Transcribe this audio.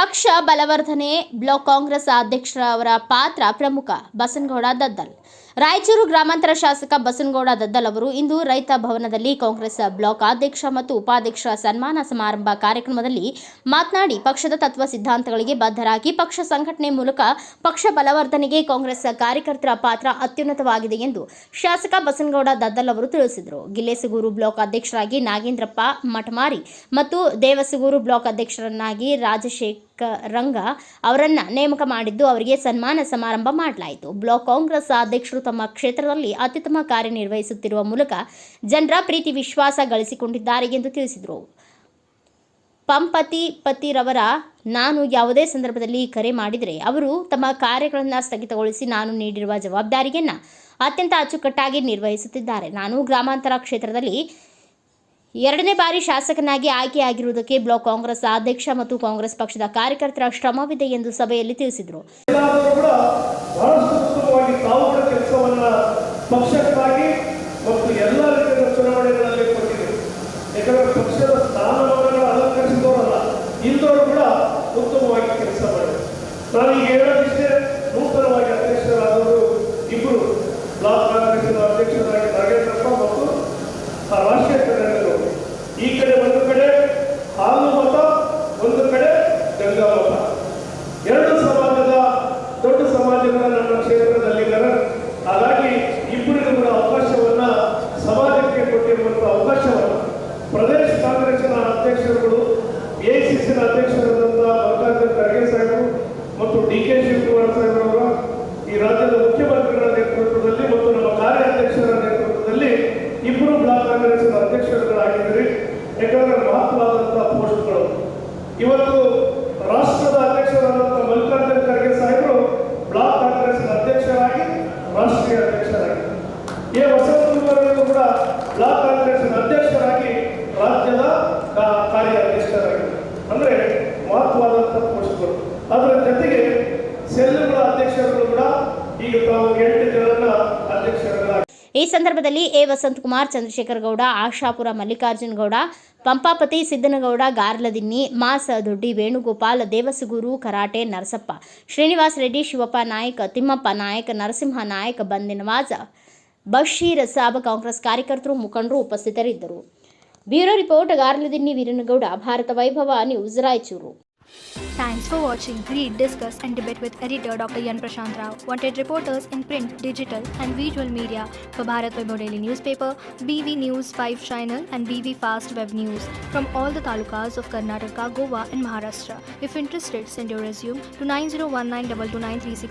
ಪಕ್ಷ ಬಲವರ್ಧನೆ ಬ್ಲಾಕ್ ಕಾಂಗ್ರೆಸ್ ಅಧ್ಯಕ್ಷರವರ ಪಾತ್ರ ಪ್ರಮುಖ. ಬಸನಗೌಡ ದದ್ದಲ್. ರಾಯಚೂರು ಗ್ರಾಮಾಂತರ ಶಾಸಕ ಬಸನಗೌಡ ದದ್ದಲ್ ಅವರು ಇಂದು ರೈತ ಭವನದಲ್ಲಿ ಕಾಂಗ್ರೆಸ್ ಬ್ಲಾಕ್ ಅಧ್ಯಕ್ಷ ಮತ್ತು ಉಪಾಧ್ಯಕ್ಷರ ಸನ್ಮಾನ ಸಮಾರಂಭ ಕಾರ್ಯಕ್ರಮದಲ್ಲಿ ಮಾತನಾಡಿ, ಪಕ್ಷದ ತತ್ವ ಸಿದ್ಧಾಂತಗಳಿಗೆ ಬದ್ಧರಾಗಿ ಪಕ್ಷ ಸಂಘಟನೆ ಮೂಲಕ ಪಕ್ಷ ಬಲವರ್ಧನೆಗೆ ಕಾಂಗ್ರೆಸ್ ಕಾರ್ಯಕರ್ತರ ಪಾತ್ರ ಅತ್ಯುನ್ನತವಾಗಿದೆ ಎಂದು ಶಾಸಕ ಬಸನಗೌಡ ದದ್ದಲ್ ಅವರು ತಿಳಿಸಿದರು. ಗಿಲ್ಲೆಸಗೂರು ಬ್ಲಾಕ್ ಅಧ್ಯಕ್ಷರಾಗಿ ನಾಗೇಂದ್ರಪ್ಪ ಮಠಮಾರಿ ಮತ್ತು ದೇವಸಗೂರು ಬ್ಲಾಕ್ ಅಧ್ಯಕ್ಷರನ್ನಾಗಿ ರಾಜಶೇಖರಂಗ ಅವರನ್ನ ನೇಮಕ ಮಾಡಿದ್ದು ಅವರಿಗೆ ಸನ್ಮಾನ ಸಮಾರಂಭ ಮಾಡಲಾಯಿತು. ಬ್ಲಾಕ್ ಕಾಂಗ್ರೆಸ್ ಅಧ್ಯಕ್ಷರು ತಮ್ಮ ಕ್ಷೇತ್ರದಲ್ಲಿ ಅತ್ಯುತ್ತಮ ಕಾರ್ಯನಿರ್ವಹಿಸುತ್ತಿರುವ ಮೂಲಕ ಜನರ ಪ್ರೀತಿ ವಿಶ್ವಾಸ ಗಳಿಸಿಕೊಂಡಿದ್ದಾರೆ ಎಂದು ತಿಳಿಸಿದರು. ಪಂಪತಿರವರ ನಾನು ಯಾವುದೇ ಸಂದರ್ಭದಲ್ಲಿ ಕರೆ ಮಾಡಿದರೆ ಅವರು ತಮ್ಮ ಕಾರ್ಯಗಳನ್ನು ಸ್ಥಗಿತಗೊಳಿಸಿ ನಾನು ನೀಡಿರುವ ಜವಾಬ್ದಾರಿಯನ್ನು ಅತ್ಯಂತ ಅಚ್ಚುಕಟ್ಟಾಗಿ ನಿರ್ವಹಿಸುತ್ತಿದ್ದಾರೆ. ನಾನು ಗ್ರಾಮಾಂತರ ಕ್ಷೇತ್ರದಲ್ಲಿ 2ನೇ ಬಾರಿ ಶಾಸಕನಾಗಿ ಆಯ್ಕೆಯಾಗಿರುವುದಕ್ಕೆ ಬ್ಲಾಕ್ ಕಾಂಗ್ರೆಸ್ ಅಧ್ಯಕ್ಷ ಮತ್ತು ಕಾಂಗ್ರೆಸ್ ಪಕ್ಷದ ಕಾರ್ಯಕರ್ತರ ಶ್ರಮವಿದೆ ಎಂದು ಸಭೆಯಲ್ಲಿ ತಿಳಿಸಿದರು. ಪಕ್ಷಕ್ಕಾಗಿ ಮತ್ತು ಎಲ್ಲ ರೀತಿಯ ಚುನಾವಣೆಗಳಲ್ಲಿ ಕೊಟ್ಟಿದೆ. ಯಾಕಂದರೆ ಪಕ್ಷದ ಸ್ಥಾನಮಾನಗಳು ಅಲಂಕರಿಸಿದವರಲ್ಲ, ಇಂದವರು ಕೂಡ ಉತ್ತಮವಾಗಿ ಕೆಲಸ ಮಾಡಿದೆ. ನಾನು ಈಗ ಹೇಳೋದಿಷ್ಟೇ, ನೂತನವಾಗಿ ಅಧ್ಯಕ್ಷರಾದವರು ಇಬ್ಬರು, ಬ್ಲಾಕ್ ಕಾಂಗ್ರೆಸ್ನ ಅಧ್ಯಕ್ಷರಾಗಿ ನಾಗೇಂದ್ರಪ್ಪ ಮತ್ತು ರಾಜಶೇಖರ. ಈ ಕಡೆ ಒಂದು ಕಡೆ ಹಾಲು ಮತ, ಒಂದು ಕಡೆ ಗಂಗಾ ಮತ. ಎರಡು ಸಮಾಜದ ದೊಡ್ಡ ಸಮಾಜಗಳ ನಮ್ಮ ಕ್ಷೇತ್ರದಲ್ಲಿದ್ದಾರೆ. ಹಾಗಾಗಿ ಇಬ್ಬರಿಗೂ ಕೂಡ ಅವಕಾಶವನ್ನ ಸಮಾಜಕ್ಕೆ ಕೊಟ್ಟಿರುವಂತಹ ಅವಕಾಶವನ್ನು ಪ್ರದೇಶ ಕಾಂಗ್ರೆಸ್ನ ಅಧ್ಯಕ್ಷರುಗಳು, ಎಐಸಿಸಿನ ಅಧ್ಯಕ್ಷರಾದಂತಹ ಮಲ್ಲಿಕಾರ್ಜುನ ಖರ್ಗೆ ಸಾಹೇಬರು ಮತ್ತು ಡಿ.ಕೆ. ಶಿವಕುಮಾರ್ ಸಾಹೇಬರವರ, ಈ ರಾಜ್ಯದ ಮುಖ್ಯಮಂತ್ರಿಗಳ ನೇತೃತ್ವದಲ್ಲಿ ಮತ್ತು ನಮ್ಮ ಕಾರ್ಯಾಧ್ಯಕ್ಷರ ನೇತೃತ್ವದಲ್ಲಿ ಇಬ್ಬರು ಬ್ಲಾಕ್ ಕಾಂಗ್ರೆಸ್ನ ಅಧ್ಯಕ್ಷರುಗಳಾಗಿದ್ದರು. ಯಾಕಂದ್ರೆ ಮಹತ್ವವಾದಂತಹ ಪೋಸ್ಟ್ಗಳು. ಇವತ್ತು ರಾಷ್ಟ್ರದ ಅಧ್ಯಕ್ಷರಾದಂತಹ ಮಲ್ಲಿಕಾರ್ಜುನ ಖರ್ಗೆ ಸಾಹೇಬರು ಬ್ಲಾಕ್ ಕಾಂಗ್ರೆಸ್ನ ಅಧ್ಯಕ್ಷರಾಗಿ ರಾಷ್ಟ್ರೀಯ ಅಧ್ಯಕ್ಷರಾಗಿ, ಎ ವಸಂತಕುಮಾರರು ಕೂಡ ಬ್ಲಾಕ್ ಕಾಂಗ್ರೆಸ್ನ ಅಧ್ಯಕ್ಷರಾಗಿ ರಾಜ್ಯದ ಕಾರ್ಯಾಧ್ಯಕ್ಷರಾಗಿ, ಅಂದ್ರೆ ಮಹತ್ವವಾದಂತಹ ಪೋಸ್ಟ್ಗಳು. ಅದರ ಜೊತೆಗೆ ಸೆಲ್ಗಳ ಅಧ್ಯಕ್ಷರುಗಳು ಕೂಡ ಈಗ ತಾವು 8 ಜನರನ್ನ ಅಧ್ಯಕ್ಷರಾಗಿ. ಈ ಸಂದರ್ಭದಲ್ಲಿ ಎ ವಸಂತಕುಮಾರ್, ಚಂದ್ರಶೇಖರ ಗೌಡ, ಆಶಾಪುರ ಮಲ್ಲಿಕಾರ್ಜುನ ಗೌಡ, ಪಂಪಾಪತಿ ಸಿದ್ದನಗೌಡ, ಗಾರ್ಲದಿನ್ನಿ, ಮಾಸ ದೊಡ್ಡಿ, ವೇಣುಗೋಪಾಲ್, ದೇವಸಗೂರು, ಕರಾಟೆ ನರಸಪ್ಪ, ಶ್ರೀನಿವಾಸ ರೆಡ್ಡಿ, ಶಿವಪ್ಪ ನಾಯಕ್, ತಿಮ್ಮಪ್ಪ ನಾಯಕ್, ನರಸಿಂಹ ನಾಯಕ್, ಬಂದೆ ನವಾಜ್, ಬಶೀರ್ ಸಾಬ್ ಕಾಂಗ್ರೆಸ್ ಕಾರ್ಯಕರ್ತರು, ಮುಖಂಡರು ಉಪಸ್ಥಿತರಿದ್ದರು. ಬ್ಯೂರೋ ರಿಪೋರ್ಟ್, ಗಾರ್ಲದಿನ್ನಿ ವೀರನಗೌಡ, ಭಾರತ ವೈಭವ news, Raichur. Thanks for watching. Read, discuss and debate with editor Dr. Yan Prashant Rao. Wanted reporters in print, digital and visual media for Bharat Vaibhav Daily Newspaper, BV News 5 Channel and BV Fast Web News from all the talukas of Karnataka, Goa and Maharashtra. If interested, send your resume to 9019229369.